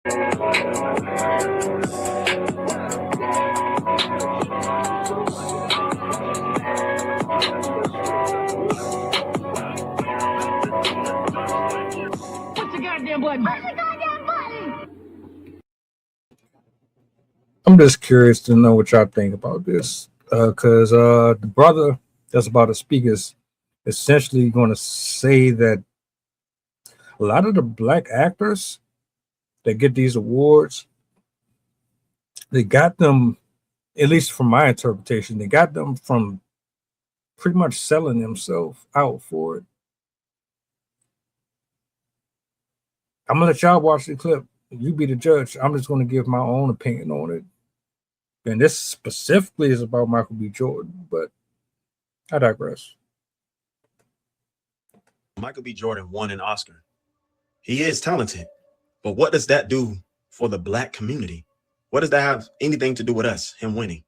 What's the goddamn button? What's the goddamn button? I'm just curious to know what y'all think about this, because the brother that's about to speak is essentially going to say that a lot of the black actors that get these awards, they got them, at least from my interpretation, they got them from pretty much selling themselves out for it. I'm gonna let y'all watch the clip. You be the judge. I'm just gonna give my own opinion on it. And this specifically is about Michael B. Jordan, but I digress. Michael B. Jordan won an Oscar. He is talented, but what does that do for the black community? What does that have anything to do with us, him winning?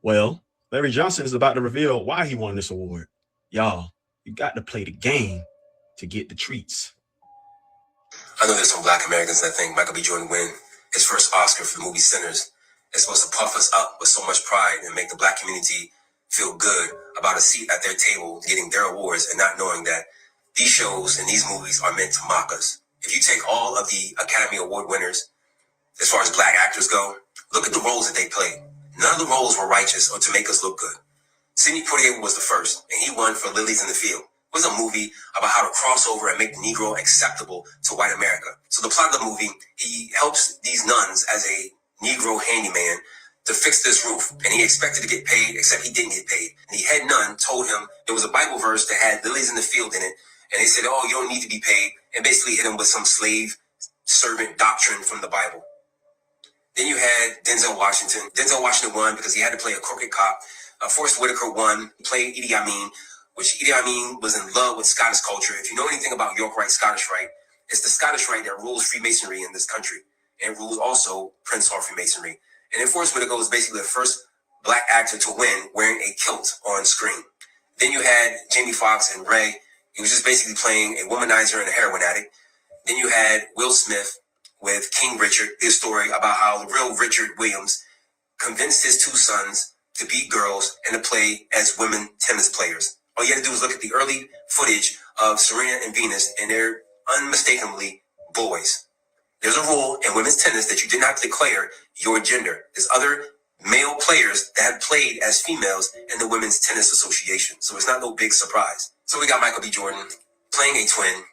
Well, Larry Johnson is about to reveal why he won this award. Y'all, you got to play the game to get the treats. I know there's some black Americans that think Michael B. Jordan win his first Oscar for the movie Sinners is supposed to puff us up with so much pride and make the black community feel good about a seat at their table, getting their awards, and not knowing that these shows and these movies are meant to mock us. If you take all of the Academy Award winners, as far as black actors go, look at the roles that they played. None of the roles were righteous or to make us look good. Sidney Poitier was the first, and he won for Lilies in the Field. It was a movie about how to cross over and make the Negro acceptable to white America. So the plot of the movie, he helps these nuns as a Negro handyman to fix this roof, and he expected to get paid, except he didn't get paid. And the head nun told him there was a Bible verse that had lilies in the field in it, and they said, oh, you don't need to be paid, and basically hit him with some slave servant doctrine from the Bible. Then you had Denzel Washington. Denzel Washington won because he had to play a crooked cop. Forrest Whitaker won, played Idi Amin, which Idi Amin was in love with Scottish culture. If you know anything about York Rite, Scottish Rite, it's the Scottish Rite that rules Freemasonry in this country and rules also Prince Hall Freemasonry. And then Forrest Whitaker was basically the first black actor to win wearing a kilt on screen. Then you had Jamie Foxx and Ray. He was just basically playing a womanizer and a heroin addict. Then you had Will Smith with King Richard, his story about how the real Richard Williams convinced his two sons to beat girls and to play as women tennis players. All you had to do was look at the early footage of Serena and Venus, and they're unmistakably boys. There's a rule in women's tennis that you did not declare your gender. There's other male players that have played as females in the Women's Tennis Association, so it's not no big surprise. So we got Michael B. Jordan playing a twin,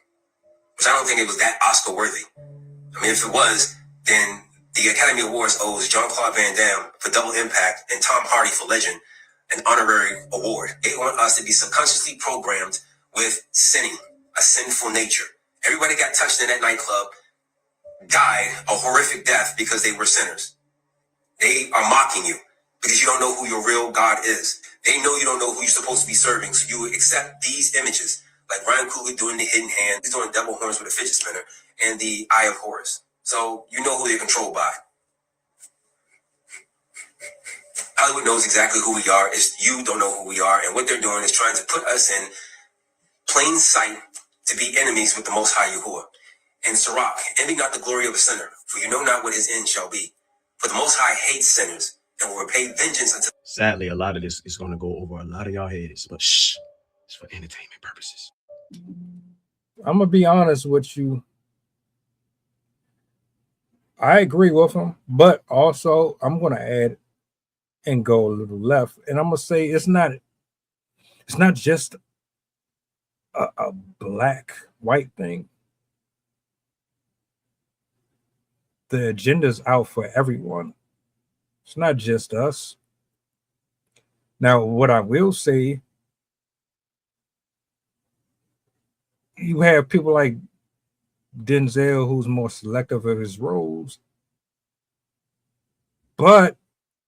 which I don't think it was that Oscar worthy. I mean, if it was, then the Academy Awards owes Jean-Claude Van Damme for Double Impact and Tom Hardy for Legend an honorary award. They want us to be subconsciously programmed with sinning, a sinful nature. Everybody got touched in that nightclub died a horrific death because they were sinners. They are mocking you because you don't know who your real God is. They know you don't know who you're supposed to be serving, so you accept these images, like Ryan Coogler doing the hidden hand, he's doing devil horns with a fidget spinner, and the Eye of Horus. So you know who they're controlled by. Hollywood knows exactly who we are. It's you don't know who we are, and what they're doing is trying to put us in plain sight to be enemies with the Most High Yahuwah. And Sirach, envy not the glory of a sinner, for you know not what his end shall be. For the Most High hates sinners and will repay vengeance unto. Sadly, a lot of this is going to go over a lot of y'all heads, but shh, it's for entertainment purposes. I'm gonna be honest with you. I agree with him, but also I'm gonna add and go a little left, and I'm gonna say it's not just a black white thing. The agenda's out for everyone. It's not just us. Now, what I will say, you have people like Denzel who's more selective of his roles, but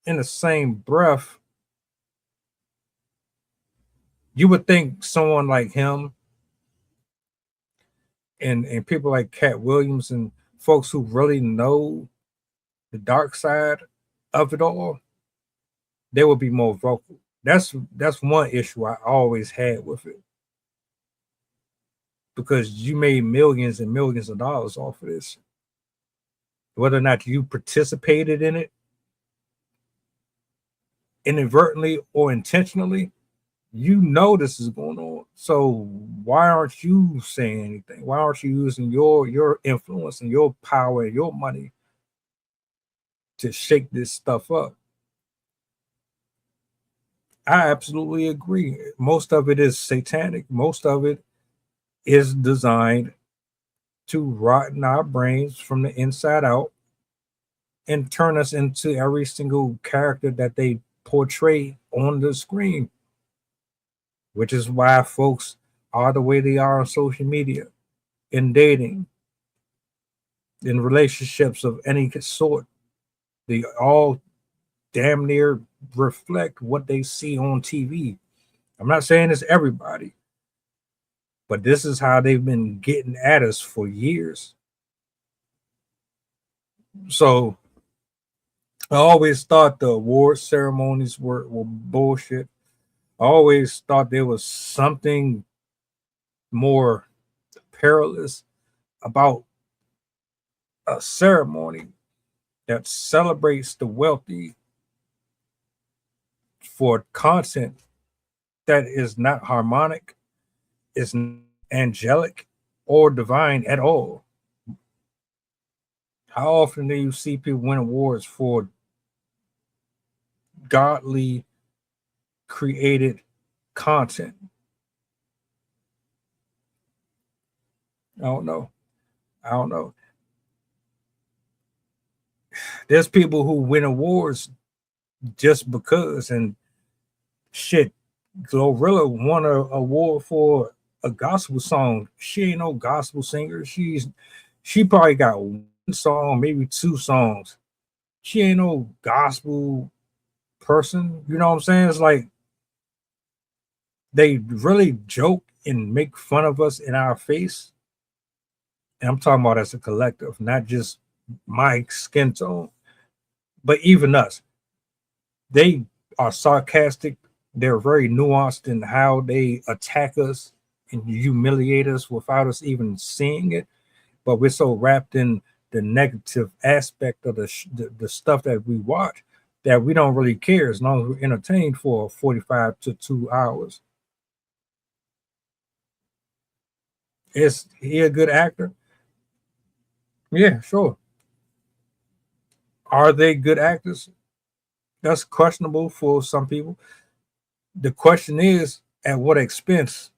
in the same breath, you would think someone like him and people like Cat Williams and folks who really know the dark side of it all, they would be more vocal. That's one issue I always had with it. Because you made millions and millions of dollars off of this. whether or not you participated in it inadvertently or intentionally, you know this is going on. So why aren't you saying anything? Why aren't you using your influence and your power and your money to shake this stuff up? I absolutely agree. Most of it is satanic. Most of it is designed to rotten our brains from the inside out and turn us into every single character that they portray on the screen, which is why folks are the way they are on social media, in dating, in relationships of any sort. They all damn near reflect what they see on TV. I'm not saying it's everybody, but this is how they've been getting at us for years. So I always thought the award ceremonies were bullshit. I always thought there was something more perilous about a ceremony that celebrates the wealthy for content that is not harmonic, is not angelic, or divine at all. How often do you see people win awards for godly created content? I don't know. I don't know. There's people who win awards just because, and shit, Glorilla won an award for a gospel song. She ain't no gospel singer. She probably got one song, maybe two songs. She ain't no gospel person. You know what I'm saying? It's like they really joke and make fun of us in our face. And I'm talking about as a collective, not just my skin tone, but even us. They are sarcastic. They're very nuanced in how they attack us and humiliate us without us even seeing it. But we're so wrapped in the negative aspect of the stuff that we watch that we don't really care as long as we're entertained for 45 to 2 hours. Is he a good actor? Yeah, sure. Are they good actors? That's questionable for some people. The question is, at what expense